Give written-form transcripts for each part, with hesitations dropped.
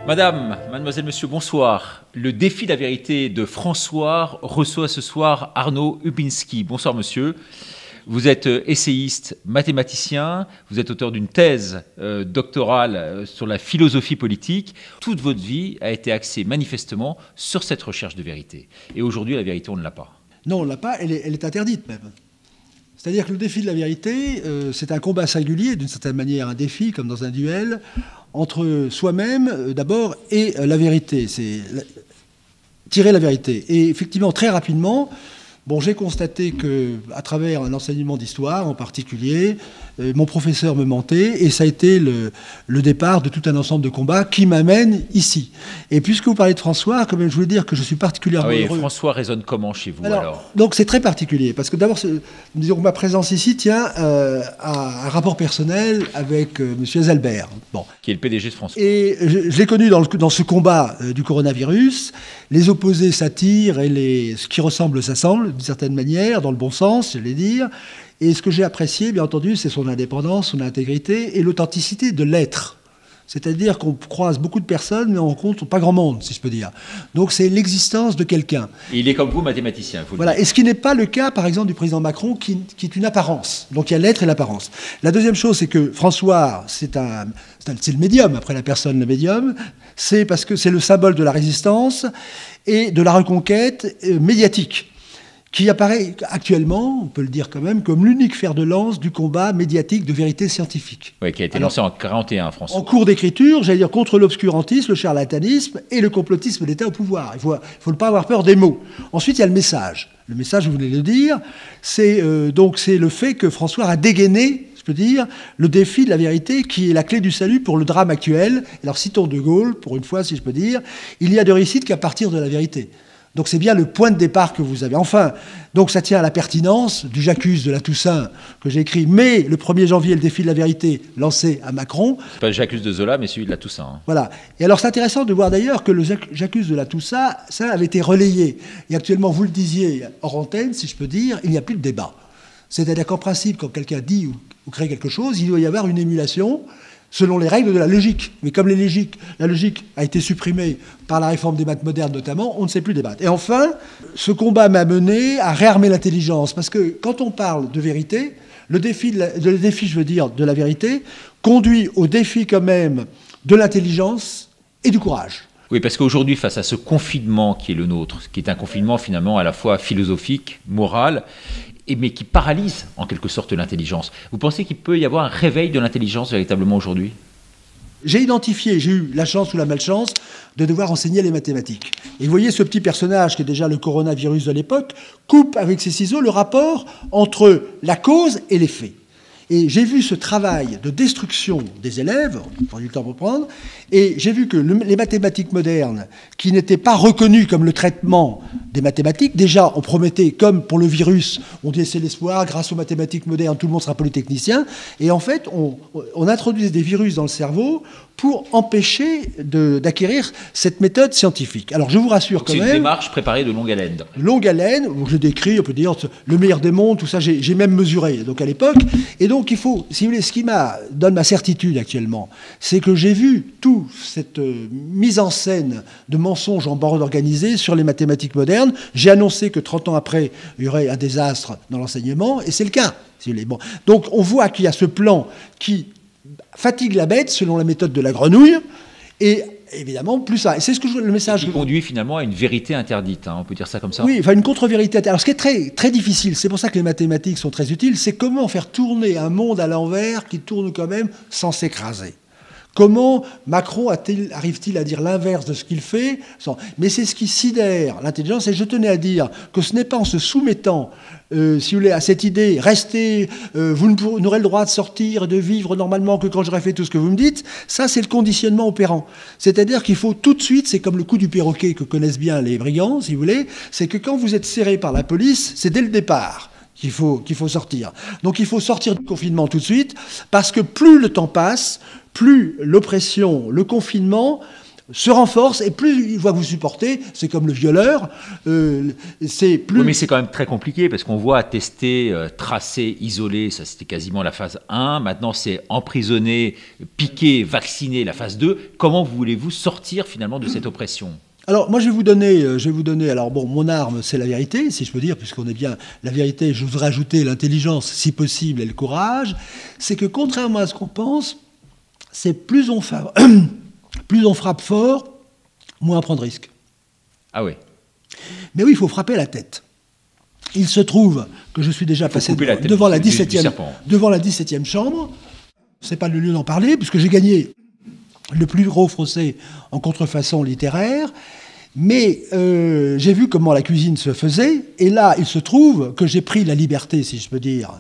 Madame, mademoiselle, monsieur, bonsoir. Le défi de la vérité de François reçoit ce soir Arnaud Hubinski. Bonsoir monsieur. Vous êtes essayiste, mathématicien, vous êtes auteur d'une thèse doctorale sur la philosophie politique. Toute votre vie a été axée manifestement sur cette recherche de vérité. Et aujourd'hui, la vérité, on ne l'a pas. Non, on ne l'a pas, elle est interdite même. C'est-à-dire que le défi de la vérité, c'est un combat singulier, d'une certaine manière un défi, comme dans un duel, entre soi-même d'abord et la vérité. C'est tirer la vérité. Et effectivement, très rapidement, j'ai constaté qu'à travers un enseignement d'histoire en particulier, mon professeur me mentait et ça a été le départ de tout un ensemble de combats qui m'amène ici. Et puisque vous parlez de François, quand même, je voulais dire que je suis particulièrement heureux. François résonne comment chez vous alors? Donc c'est très particulier parce que d'abord, disons que ma présence ici tient à un rapport personnel avec M. Azalbert. Qui est le PDG de François. Et je l'ai connu dans ce combat du coronavirus. Les opposés s'attirent et ce qui ressemble s'assemble, d'une certaine manière, dans le bon sens, j'allais dire. Et ce que j'ai apprécié, bien entendu, c'est son indépendance, son intégrité et l'authenticité de l'être. C'est-à-dire qu'on croise beaucoup de personnes, mais on rencontre pas grand monde, si je peux dire. Donc c'est l'existence de quelqu'un. Et il est comme vous, mathématicien. Voilà. Et ce qui n'est pas le cas, par exemple, du président Macron, qui est une apparence. Donc il y a l'être et l'apparence. La deuxième chose, c'est que François, c'est le médium, après la personne, le médium. C'est parce que c'est le symbole de la résistance et de la reconquête médiatique, qui apparaît actuellement, on peut le dire quand même, comme l'unique fer de lance du combat médiatique de vérité scientifique. Oui, qui a été lancé en 1941, François. En cours d'écriture, j'allais dire, contre l'obscurantisme, le charlatanisme et le complotisme d'État au pouvoir. Il faut ne pas avoir peur des mots. Ensuite, il y a le message. Le message, vous venez de le dire, c'est le fait que François a dégainé, je peux dire, le défi de la vérité qui est la clé du salut pour le drame actuel. Alors, citons De Gaulle, pour une fois, si je peux dire, il n'y a de réussite qu'à partir de la vérité. Donc c'est bien le point de départ que vous avez. Enfin, donc ça tient à la pertinence du J'accuse de la Toussaint que j'ai écrit, mais le 1er janvier, le défi de la vérité lancé à Macron. C'est pas le J'accuse de Zola, mais celui de la Toussaint. Hein. Voilà. Et alors c'est intéressant de voir d'ailleurs que le J'accuse de la Toussaint, ça avait été relayé. Et actuellement, vous le disiez hors antenne, si je peux dire, il n'y a plus de débat. C'est-à-dire qu'en principe, quand quelqu'un dit ou crée quelque chose, il doit y avoir une émulation selon les règles de la logique. Mais comme la logique a été supprimée par la réforme des maths modernes notamment, on ne sait plus débattre. Et enfin, ce combat m'a mené à réarmer l'intelligence. Parce que quand on parle de vérité, le défi de la vérité conduit au défi quand même de l'intelligence et du courage. Oui, parce qu'aujourd'hui, face à ce confinement qui est le nôtre, qui est un confinement finalement à la fois philosophique, moral, mais qui paralyse en quelque sorte l'intelligence. Vous pensez qu'il peut y avoir un réveil de l'intelligence véritablement aujourd'hui? J'ai eu la chance ou la malchance de devoir enseigner les mathématiques. Et vous voyez ce petit personnage qui est déjà le coronavirus de l'époque, coupe avec ses ciseaux le rapport entre la cause et les faits. Et j'ai vu ce travail de destruction des élèves, on a eu le temps pour prendre, et j'ai vu que les mathématiques modernes, qui n'étaient pas reconnues comme le traitement des mathématiques, déjà on promettait, comme pour le virus, on laissait l'espoir, grâce aux mathématiques modernes, tout le monde sera polytechnicien, et en fait on introduisait des virus dans le cerveau pour empêcher d'acquérir cette méthode scientifique. Alors je vous rassure quand même... C'est une démarche préparée de longue haleine. Longue haleine, où je décris, on peut dire, le meilleur des mondes, tout ça, j'ai même mesuré donc à l'époque. Et donc il faut, si vous voulez, ce qui donne ma certitude actuellement, c'est que j'ai vu toute cette mise en scène de mensonges en bande organisée sur les mathématiques modernes. J'ai annoncé que 30 ans après, il y aurait un désastre dans l'enseignement, et c'est le cas. Si vous voulez. Bon. Donc on voit qu'il y a ce plan qui fatigue la bête, selon la méthode de la grenouille, et évidemment, plus ça. Et c'est le message... Qui conduit finalement à une vérité interdite, hein, on peut dire ça comme ça? Oui, enfin une contre-vérité. Alors ce qui est très, très difficile, c'est pour ça que les mathématiques sont très utiles, c'est comment faire tourner un monde à l'envers qui tourne quand même sans s'écraser. Comment Macron arrive-t-il à dire l'inverse de ce qu'il fait? Mais c'est ce qui sidère l'intelligence. Et je tenais à dire que ce n'est pas en se soumettant, si vous voulez, à cette idée, restez, vous n'aurez le droit de sortir et de vivre normalement que quand j'aurai fait tout ce que vous me dites. Ça, c'est le conditionnement opérant. C'est-à-dire qu'il faut tout de suite, c'est comme le coup du perroquet que connaissent bien les brigands, si vous voulez, c'est que quand vous êtes serré par la police, c'est dès le départ qu'il faut sortir. Donc il faut sortir du confinement tout de suite, parce que plus le temps passe, plus l'oppression, le confinement se renforce, et plus il voit que vous supportez, c'est comme le violeur, c'est plus... Oui, mais c'est quand même très compliqué, parce qu'on voit tester, tracer, isoler, ça c'était quasiment la phase 1, maintenant c'est emprisonner, piquer, vacciner, la phase 2. Comment voulez-vous sortir finalement de cette oppression ? Alors, moi, je vais vous donner, alors bon, mon arme, c'est la vérité, si je peux dire, puisqu'on est bien, la vérité, je voudrais ajouter l'intelligence, si possible, et le courage, c'est que, contrairement à ce qu'on pense, c'est plus on frappe fort, moins on prend de risques. Ah oui. Mais oui, il faut frapper la tête. Il se trouve que je suis déjà passé devant la 17e chambre, c'est pas le lieu d'en parler, puisque j'ai gagné le plus gros procès en contrefaçon littéraire, mais j'ai vu comment la cuisine se faisait, et là, il se trouve que j'ai pris la liberté, si je peux dire,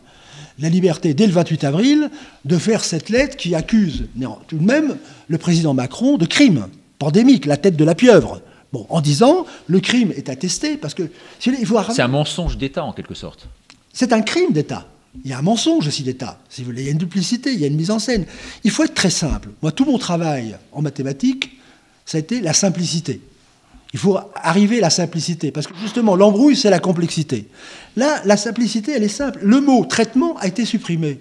la liberté, dès le 28 avril, de faire cette lettre qui accuse tout de même le président Macron de crime pandémique, la tête de la pieuvre. Bon, en disant, le crime est attesté, parce que... il faut... C'est un mensonge d'État, en quelque sorte. C'est un crime d'État. Il y a un mensonge aussi d'État, si vous voulez. Il y a une duplicité, il y a une mise en scène. Il faut être très simple. Moi, tout mon travail en mathématiques, ça a été la simplicité. Il faut arriver à la simplicité, parce que justement, l'embrouille, c'est la complexité. Là, la simplicité, elle est simple. Le mot « traitement » a été supprimé.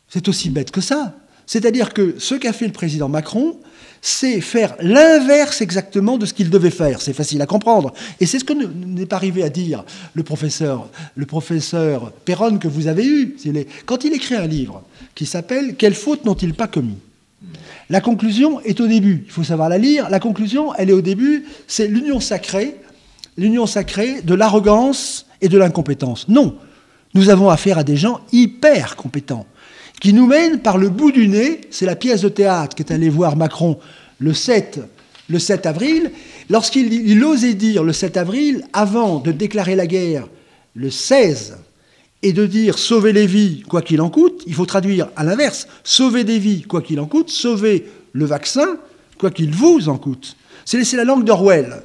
C'est aussi bête que ça. C'est-à-dire que ce qu'a fait le président Macron, c'est faire l'inverse exactement de ce qu'il devait faire. C'est facile à comprendre. Et c'est ce que n'est pas arrivé à dire le professeur Perron que vous avez eu. Quand il écrit un livre qui s'appelle « Quelles fautes n'ont-ils pas commis ?» La conclusion est au début. Il faut savoir la lire. La conclusion, elle est au début. C'est l'union sacrée de l'arrogance et de l'incompétence. Non. Nous avons affaire à des gens hyper compétents qui nous mènent par le bout du nez. C'est la pièce de théâtre qu'est allé voir Macron le 7 avril. Lorsqu'il osait dire le 7 avril, avant de déclarer la guerre le 16, et de dire « sauver les vies, quoi qu'il en coûte », il faut traduire à l'inverse « sauver des vies, quoi qu'il en coûte »,« sauver le vaccin, quoi qu'il vous en coûte ». C'est la langue d'Orwell.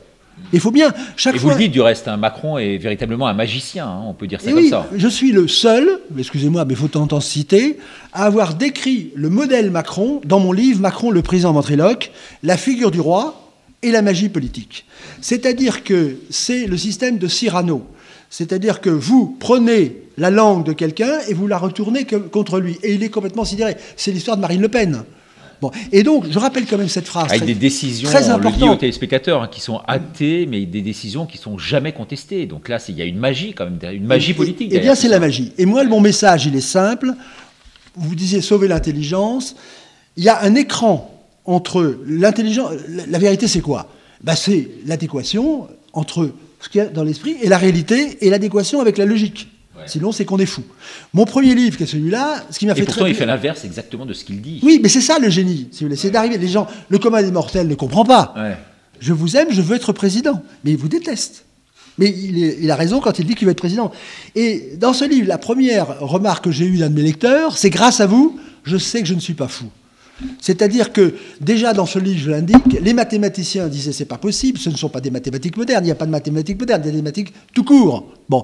Il faut bien, chaque fois... Et vous le dites du reste, Macron est véritablement un magicien, on peut dire ça comme oui, ça. Je suis le seul, excusez-moi, mais il faut en citer, à avoir décrit le modèle Macron dans mon livre « Macron, le président ventriloque, la figure du roi et la magie politique ». C'est-à-dire que c'est le système de Cyrano. C'est-à-dire que vous prenez la langue de quelqu'un et vous la retournez contre lui. Et il est complètement sidéré. C'est l'histoire de Marine Le Pen. Bon. Et donc, je rappelle quand même cette phrase avec des décisions, très on le dit aux importante. téléspectateurs, qui sont actées, mais des décisions qui ne sont jamais contestées. Donc là, il y a une magie quand même, une magie politique. Eh bien, c'est la magie. Et moi, mon message, il est simple. Vous disiez sauver l'intelligence. Il y a un écran entre l'intelligence... La vérité, c'est quoi ? C'est l'adéquation entre ce qu'il y a dans l'esprit et la réalité, et l'adéquation avec la logique. Ouais. Sinon, c'est qu'on est fou. Mon premier livre, qui est celui-là, ce qui m'a fait pourtant, il fait l'inverse exactement de ce qu'il dit. Oui, mais c'est ça le génie, si vous voulez. C'est d'arriver... Les gens, le commun des mortels ne comprend pas. Ouais. Je vous aime, je veux être président. Mais il vous déteste. Mais il a raison quand il dit qu'il veut être président. Et dans ce livre, la première remarque que j'ai eue d'un de mes lecteurs, c'est « grâce à vous, je sais que je ne suis pas fou ». C'est-à-dire que, déjà dans ce livre, je l'indique, les mathématiciens disaient c'est pas possible, ce ne sont pas des mathématiques modernes, il n'y a pas de mathématiques modernes, il y a des mathématiques tout court. Bon.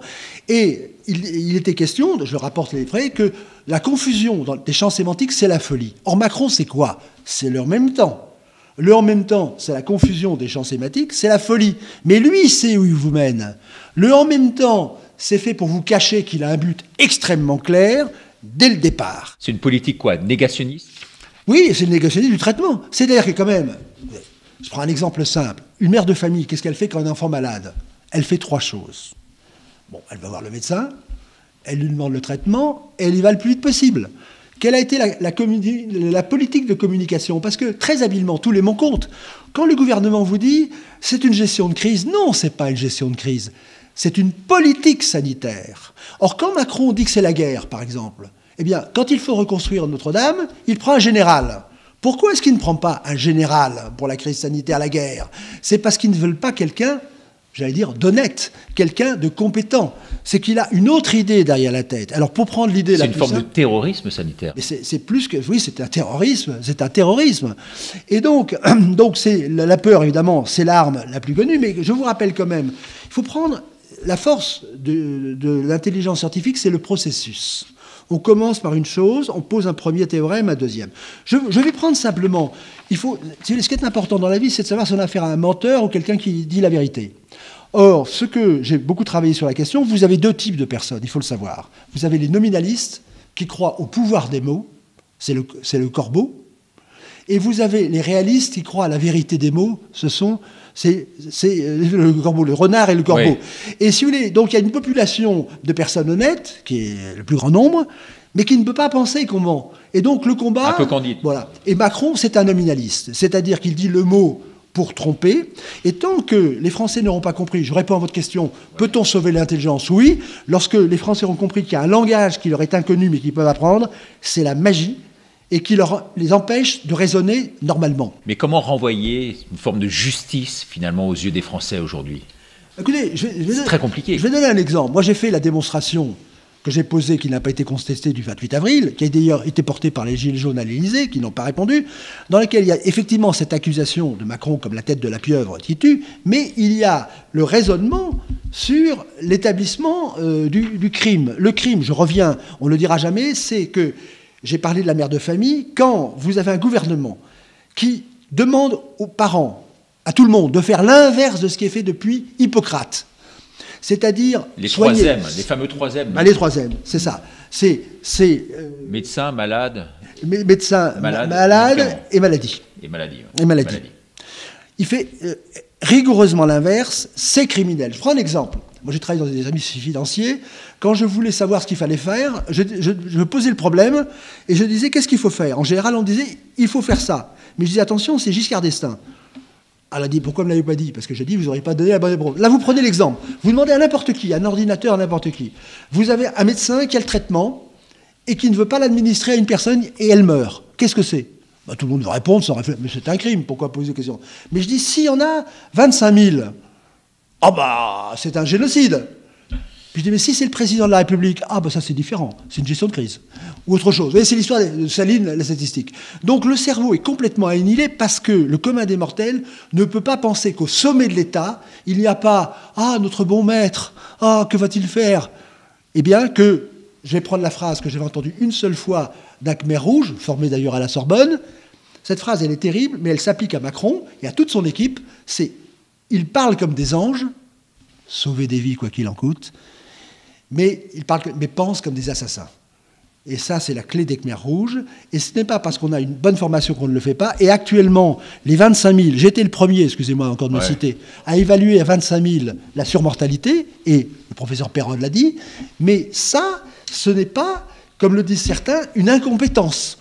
Et il était question, je rapporte les faits, que la confusion des champs sémantiques, c'est la folie. Or, Macron, c'est quoi ? C'est le en même temps. Le en même temps, c'est la confusion des champs sémantiques, c'est la folie. Mais lui, il sait où il vous mène. Le en même temps, c'est fait pour vous cacher qu'il a un but extrêmement clair dès le départ. C'est une politique quoi ? Négationniste ? Oui, c'est le négociateur du traitement. C'est-à-dire que quand même, je prends un exemple simple. Une mère de famille, qu'est-ce qu'elle fait quand un enfant est malade ? Elle fait 3 choses. Bon, elle va voir le médecin, elle lui demande le traitement, et elle y va le plus vite possible. Quelle a été la politique de communication ? Parce que très habilement, tous les mots comptent. Quand le gouvernement vous dit « c'est une gestion de crise », non, c'est pas une gestion de crise. C'est une politique sanitaire. Or, quand Macron dit que c'est la guerre, par exemple, eh bien, quand il faut reconstruire Notre-Dame, il prend un général. Pourquoi est-ce qu'il ne prend pas un général pour la crise sanitaire, la guerre ? C'est parce qu'ils ne veulent pas quelqu'un, j'allais dire, d'honnête, quelqu'un de compétent. C'est qu'il a une autre idée derrière la tête. Alors, pour prendre l'idée la plus simple... C'est une forme de terrorisme sanitaire. Mais c'est plus que... Oui, c'est un terrorisme. Et donc c'est la peur, évidemment, c'est l'arme la plus connue, mais je vous rappelle quand même, il faut prendre... La force de l'intelligence scientifique, c'est le processus. On commence par une chose, on pose un premier théorème, un deuxième. Je vais prendre simplement... ce qui est important dans la vie, c'est de savoir si on a affaire à un menteur ou quelqu'un qui dit la vérité. Or, ce que j'ai beaucoup travaillé sur la question, vous avez deux types de personnes, il faut le savoir. Vous avez les nominalistes qui croient au pouvoir des mots, c'est le corbeau, et vous avez les réalistes qui croient à la vérité des mots, c'est le corbeau, le renard et le corbeau. Oui. Et si vous voulez, donc il y a une population de personnes honnêtes, qui est le plus grand nombre, mais qui ne peut pas penser qu'on ment. Et donc le combat... Un peu candide. Voilà. Et Macron, c'est un nominaliste, c'est-à-dire qu'il dit le mot pour tromper. Et tant que les Français n'auront pas compris, je réponds à votre question, peut-on sauver l'intelligence? Oui. Lorsque les Français auront compris qu'il y a un langage qui leur est inconnu mais qu'ils peuvent apprendre, c'est la magie, et qui les empêche de raisonner normalement. Mais comment renvoyer une forme de justice, finalement, aux yeux des Français aujourd'hui? Écoutez, c'est très compliqué. Je vais donner un exemple. Moi, j'ai fait la démonstration que j'ai posée, qui n'a pas été contestée, du 28 avril, qui a d'ailleurs été portée par les Gilets jaunes à l'Élysée, qui n'ont pas répondu, dans laquelle il y a effectivement cette accusation de Macron comme la tête de la pieuvre qui tue, mais il y a le raisonnement sur l'établissement du crime. Le crime, je reviens, on ne le dira jamais, c'est que, j'ai parlé de la mère de famille, quand vous avez un gouvernement qui demande aux parents, à tout le monde, de faire l'inverse de ce qui est fait depuis Hippocrate, c'est-à-dire... Les troisièmes, les fameux troisièmes. Les troisièmes, c'est ça. C'est médecin, malade. Médecin, malade et maladie. Et maladie. Ouais. Et maladie. Il fait rigoureusement l'inverse, c'est criminel. Je prends un exemple. Moi, j'ai travaillé dans des services financiers. Quand je voulais savoir ce qu'il fallait faire, je posais le problème et je disais, qu'est-ce qu'il faut faire? En général, on disait, il faut faire ça. Mais je disais, attention, c'est Giscard d'Estaing. Elle a dit, pourquoi ne me l'avez pas dit? Parce que j'ai dit, vous n'aurez pas donné la bonne réponse. Là, vous prenez l'exemple. Vous demandez à n'importe qui, à un ordinateur, à n'importe qui. Vous avez un médecin qui a le traitement et qui ne veut pas l'administrer à une personne et elle meurt. Qu'est-ce que c'est? Bah, tout le monde va répondre sans réfléchir. Mais c'est un crime, pourquoi poser des questions? Mais je dis, s'il y en a 25 000, ah bah, c'est un génocide. Puis je dis, mais si c'est le président de la République, ah bah ça c'est différent, c'est une gestion de crise. Ou autre chose. C'est l'histoire de Saline, la statistique. Donc le cerveau est complètement annihilé parce que le commun des mortels ne peut pas penser qu'au sommet de l'État, il n'y a pas, ah notre bon maître, ah que va-t-il faire? Eh bien que, je vais prendre la phrase que j'avais entendue une seule fois d'un Khmer rouge, formé d'ailleurs à la Sorbonne. Cette phrase, elle est terrible, mais elle s'applique à Macron et à toute son équipe. C'est, ils parlent comme des anges, sauver des vies quoi qu'il en coûte, mais pensent comme des assassins. Et ça, c'est la clé des Khmers rouges. Et ce n'est pas parce qu'on a une bonne formation qu'on ne le fait pas. Et actuellement, les 25 000, j'étais le premier, excusez-moi encore de me citer, à évaluer à 25 000 la surmortalité, et le professeur Perron l'a dit, mais ça, ce n'est pas, comme le disent certains, une incompétence.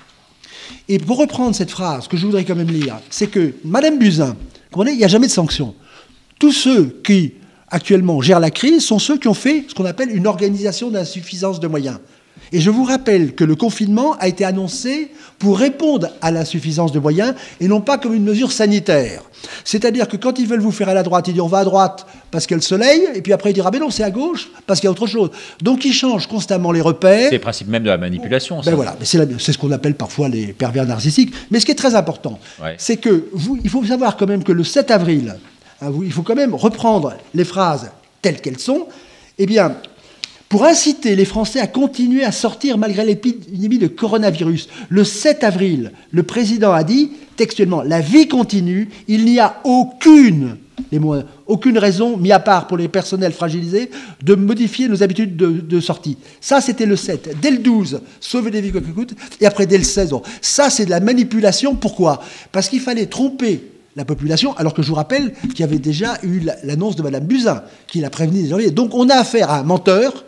Et pour reprendre cette phrase que je voudrais quand même lire, c'est que Madame Buzyn, il n'y a jamais de sanction. Tous ceux qui actuellement gèrent la crise sont ceux qui ont fait ce qu'on appelle une organisation d'insuffisance de moyens. Et je vous rappelle que le confinement a été annoncé pour répondre à l'insuffisance de moyens et non pas comme une mesure sanitaire. C'est-à-dire que quand ils veulent vous faire à la droite, ils disent on va à droite parce qu'il y a le soleil, et puis après ils disent ah ben non c'est à gauche parce qu'il y a autre chose. Donc ils changent constamment les repères. C'est le principe même de la manipulation. Ça. Ben voilà, c'est ce qu'on appelle parfois les pervers narcissiques. Mais ce qui est très important, c'est que il faut savoir quand même que le 7 avril, il faut quand même reprendre les phrases telles qu'elles sont. Eh bien, pour inciter les Français à continuer à sortir malgré l'épidémie de coronavirus, le 7 avril, le président a dit textuellement « La vie continue, il n'y a aucune raison, mis à part pour les personnels fragilisés, de modifier nos habitudes de sortie. » Ça, c'était le 7. Dès le 12, sauver des vies quoi qu'il coûte, et après dès le 16. Bon. Ça, c'est de la manipulation. Pourquoi? Parce qu'il fallait tromper la population, alors que je vous rappelle qu'il y avait déjà eu l'annonce de Mme Buzyn, qui l'a prévenu. Donc on a affaire à un menteur,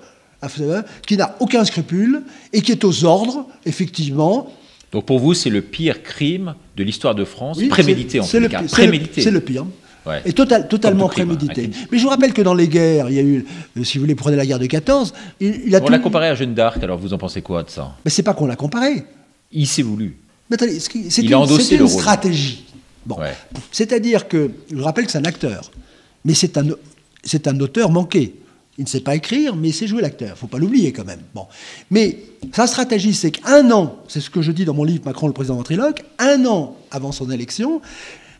qui n'a aucun scrupule et qui est aux ordres, effectivement. Donc pour vous, c'est le pire crime de l'histoire de France, prémédité en tout cas. Prémédité. C'est le pire. Ouais. Et totalement prémédité. Mais je vous rappelle que dans les guerres, il y a eu, si vous voulez, prenez la guerre de 14, on l'a comparé à Jeanne d'Arc, alors vous en pensez quoi de ça? Mais c'est pas qu'on l'a comparé. Il s'est voulu. Mais attendez, c'est une stratégie. Bon. Ouais. C'est-à-dire que, je vous rappelle que c'est un acteur, mais c'est un auteur manqué. Il ne sait pas écrire, mais il sait jouer l'acteur. Il ne faut pas l'oublier quand même. Bon. Mais sa stratégie, c'est qu'un an, c'est ce que je dis dans mon livre « Macron, le président ventriloque », un an avant son élection,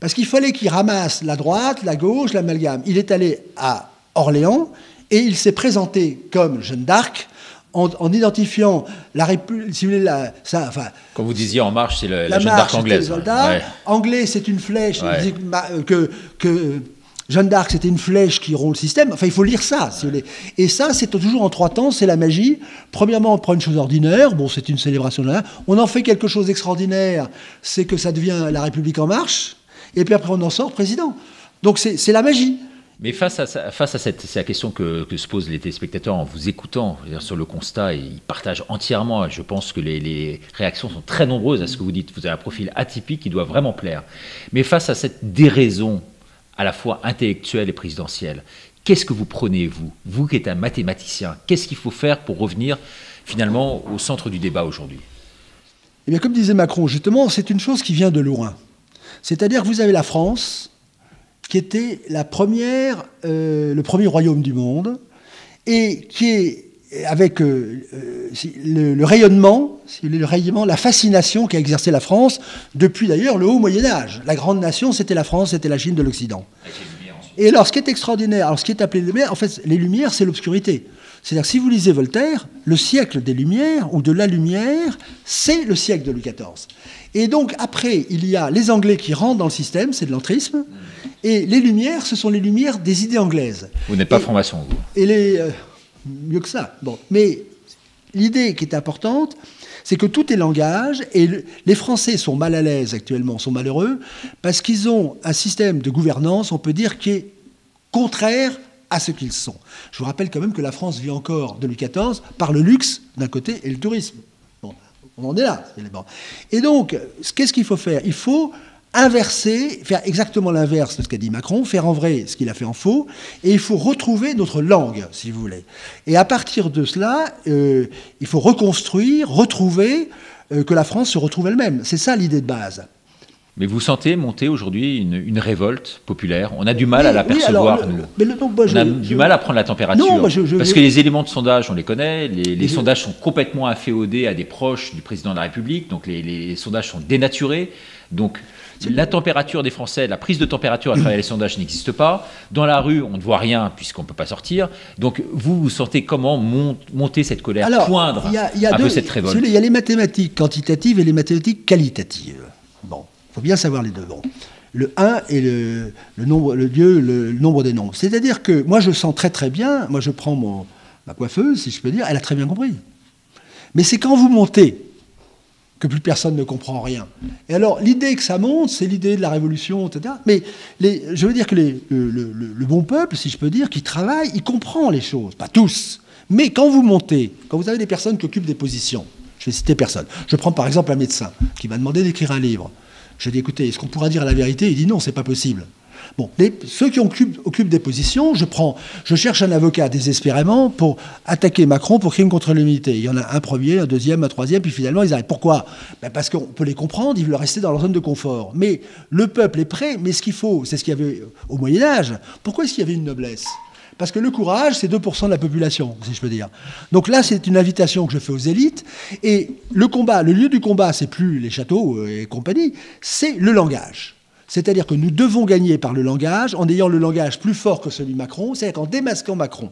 parce qu'il fallait qu'il ramasse la droite, la gauche, l'amalgame. Il est allé à Orléans et il s'est présenté comme Jeanne d'Arc en identifiant la République, si vous voulez, quand vous disiez En Marche, c'est la Jeanne marche, d'Arc anglaise. Ouais. Anglais, c'est une flèche, ouais. que Jeanne d'Arc, c'était une flèche qui rompt le système. Enfin, il faut lire ça, si vous voulez. Et ça, c'est toujours en 3 temps, c'est la magie. Premièrement, on prend une chose ordinaire, bon, c'est une célébration de la... On en fait quelque chose d'extraordinaire, c'est que ça devient la République en marche, et puis après, on en sort président. Donc, c'est la magie. Mais face à c'est la question que se posent les téléspectateurs en vous écoutant, sur le constat, et ils partagent entièrement. Je pense que les réactions sont très nombreuses à ce que vous dites. Vous avez un profil atypique qui doit vraiment plaire. Mais face à cette déraison à la fois intellectuelle et présidentielle, qu'est-ce que vous prenez, vous qui êtes un mathématicien? Qu'est-ce qu'il faut faire pour revenir finalement au centre du débat aujourd'hui? Eh bien, comme disait Macron, justement, c'est une chose qui vient de loin. C'est-à-dire que vous avez la France, qui était le premier royaume du monde, et qui est, avec le rayonnement, la fascination qu'a exercé la France depuis d'ailleurs le haut Moyen-Âge. La grande nation, c'était la France, c'était la Chine de l'Occident. Et alors, ce qui est extraordinaire, alors ce qui est appelé les Lumières, en fait, les Lumières, c'est l'obscurité. C'est-à-dire que si vous lisez Voltaire, le siècle des Lumières, ou de la Lumière, c'est le siècle de Louis XIV. Et donc, après, il y a les Anglais qui rentrent dans le système, c'est de l'entrisme, et les Lumières, ce sont les Lumières des idées anglaises. Vous n'êtes pas franc-maçon, vous. Et mieux que ça. Bon. Mais l'idée qui est importante, c'est que tout est langage, et les Français sont mal à l'aise actuellement, sont malheureux, parce qu'ils ont un système de gouvernance, on peut dire, qui est contraire à ce qu'ils sont. Je vous rappelle quand même que la France vit encore de Louis XIV par le luxe d'un côté et le tourisme. Bon, on en est là. Et donc, qu'est-ce qu'il faut faire? Il faut inverser, faire exactement l'inverse de ce qu'a dit Macron, faire en vrai ce qu'il a fait en faux, et il faut retrouver notre langue, si vous voulez. Et à partir de cela, il faut reconstruire, retrouver, que la France se retrouve elle-même. C'est ça l'idée de base. Mais vous sentez monter aujourd'hui une révolte populaire? On a du mal à l'apercevoir. On a du mal à prendre la température. Non, parce que les éléments de sondage, on les connaît. Les sondages sont complètement inféodés à des proches du président de la République. Donc les sondages sont dénaturés. Donc la température des Français, la prise de température à travers les sondages n'existe pas. Dans la rue, on ne voit rien puisqu'on ne peut pas sortir. Donc vous sentez comment monter cette colère, poindre un peu cette révolte? Il y a les mathématiques quantitatives et les mathématiques qualitatives. Bon. Il faut bien savoir les deux. Bon. Le 1 et le nombre des nombres. C'est-à-dire que moi, je sens très très bien, moi je prends ma coiffeuse, si je peux dire, elle a très bien compris. Mais c'est quand vous montez que plus personne ne comprend rien. Et alors, l'idée que ça monte, c'est l'idée de la révolution, etc. Mais je veux dire que le bon peuple, si je peux dire, qui travaille, il comprend les choses. Pas tous. Mais quand vous montez, quand vous avez des personnes qui occupent des positions, je vais citer personne. Je prends par exemple un médecin qui m'a demandé d'écrire un livre. Je dis, écoutez, est-ce qu'on pourra dire la vérité? Il dit non, c'est pas possible. Bon, ceux qui occupent des positions, je cherche un avocat désespérément pour attaquer Macron pour crime contre l'humanité. Il y en a un premier, un deuxième, un troisième, puis finalement ils arrêtent. Pourquoi? Parce qu'on peut les comprendre, ils veulent rester dans leur zone de confort. Mais le peuple est prêt, mais ce qu'il faut, c'est ce qu'il y avait au Moyen-Âge. Pourquoi est-ce qu'il y avait une noblesse? Parce que le courage, c'est 2% de la population, si je peux dire. Donc là, c'est une invitation que je fais aux élites. Et le lieu du combat, c'est plus les châteaux et compagnie, c'est le langage. C'est-à-dire que nous devons gagner par le langage, en ayant le langage plus fort que celui de Macron, c'est-à-dire qu'en démasquant Macron,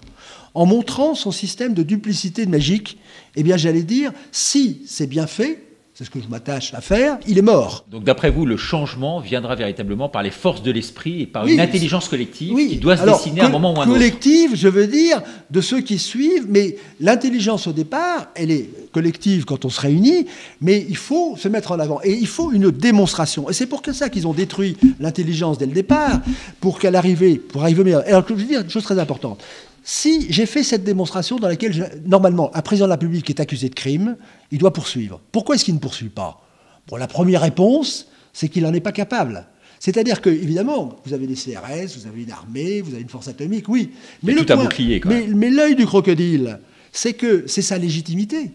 en montrant son système de duplicité magique, eh bien, j'allais dire, si c'est bien fait, c'est ce que je m'attache à faire, il est mort. Donc d'après vous, le changement viendra véritablement par les forces de l'esprit et par une intelligence collective qui doit se dessiner à un moment ou à un autre. Collective, je veux dire, de ceux qui suivent, mais l'intelligence au départ, elle est collective quand on se réunit, mais il faut se mettre en avant. Et il faut une démonstration. Et c'est pour ça qu'ils ont détruit l'intelligence dès le départ, pour arriver meilleur. Alors, je veux dire une chose très importante. Si j'ai fait cette démonstration dans laquelle, normalement, un président de la République qui est accusé de crime, il doit poursuivre. Pourquoi est-ce qu'il ne poursuit pas? Bon, la première réponse, c'est qu'il n'en est pas capable. C'est-à-dire que, évidemment, vous avez des CRS, vous avez une armée, vous avez une force atomique, oui. Mais tout un bouclier, quand même. Mais l'œil du crocodile, c'est que c'est sa légitimité.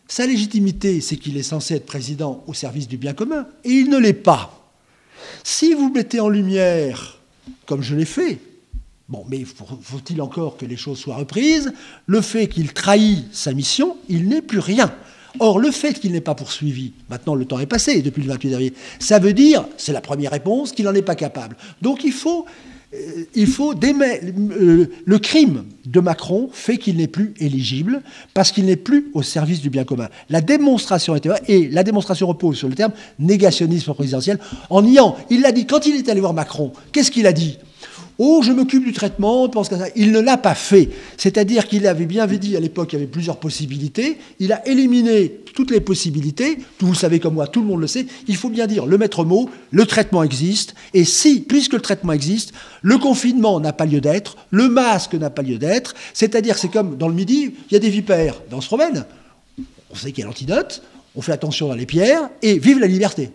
Sa légitimité, c'est qu'il est censé être président au service du bien commun, et il ne l'est pas. Si vous mettez en lumière, comme je l'ai fait, bon, mais faut-il encore que les choses soient reprises? Le fait qu'il trahit sa mission, il n'est plus rien. Or, le fait qu'il n'ait pas poursuivi, maintenant le temps est passé, depuis le 28 avril, ça veut dire, c'est la première réponse, qu'il n'en est pas capable. Donc il faut il faut le crime de Macron fait qu'il n'est plus éligible parce qu'il n'est plus au service du bien commun. La démonstration était vraie et la démonstration repose sur le terme négationnisme présidentiel. En niant, il l'a dit quand il est allé voir Macron. Qu'est-ce qu'il a dit ? Oh, je m'occupe du traitement, pense qu'à ça. Il ne l'a pas fait. C'est-à-dire qu'il avait bien dit à l'époque qu'il y avait plusieurs possibilités. Il a éliminé toutes les possibilités. Vous le savez comme moi, tout le monde le sait. Il faut bien dire le maître mot, le traitement existe. Et si, puisque le traitement existe, le confinement n'a pas lieu d'être, le masque n'a pas lieu d'être. C'est-à-dire, c'est comme dans le Midi, il y a des vipères. On se promène. On sait qu'il y a l'antidote. On fait attention dans les pierres. Et vive la liberté.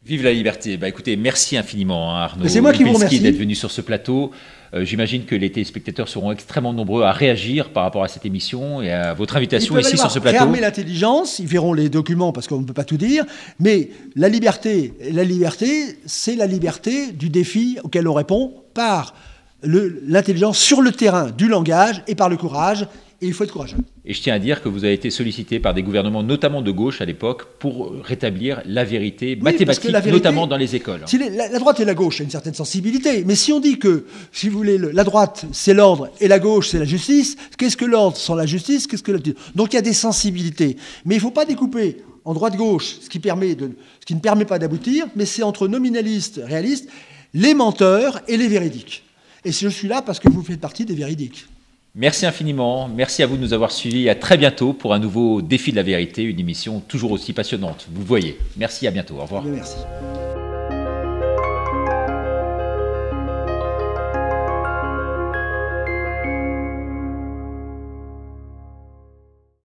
Vive la liberté. Bah, écoutez, merci infiniment Arnaud c'est moi qui vous remercie d'être venu sur ce plateau. J'imagine que les téléspectateurs seront extrêmement nombreux à réagir par rapport à cette émission et à votre invitation ici sur ce plateau. Réarmer l'intelligence, ils verront les documents parce qu'on ne peut pas tout dire, mais la liberté, c'est la liberté du défi auquel on répond par l'intelligence sur le terrain du langage et par le courage. Et il faut être courageux. Et je tiens à dire que vous avez été sollicité par des gouvernements, notamment de gauche à l'époque, pour rétablir la vérité mathématique, notamment dans les écoles. Si la droite et la gauche ont une certaine sensibilité, mais si on dit que, si vous voulez, la droite c'est l'ordre et la gauche c'est la justice, qu'est-ce que l'ordre sans la justice, qu'est-ce que la justice ? Donc il y a des sensibilités. Mais il ne faut pas découper en droite-gauche, ce qui ne permet pas d'aboutir, mais c'est entre nominalistes, réalistes, les menteurs et les véridiques. Et je suis là parce que vous faites partie des véridiques. Merci infiniment, merci à vous de nous avoir suivis, à très bientôt pour un nouveau Défi de la vérité, une émission toujours aussi passionnante, vous voyez. Merci, à bientôt, au revoir. Merci.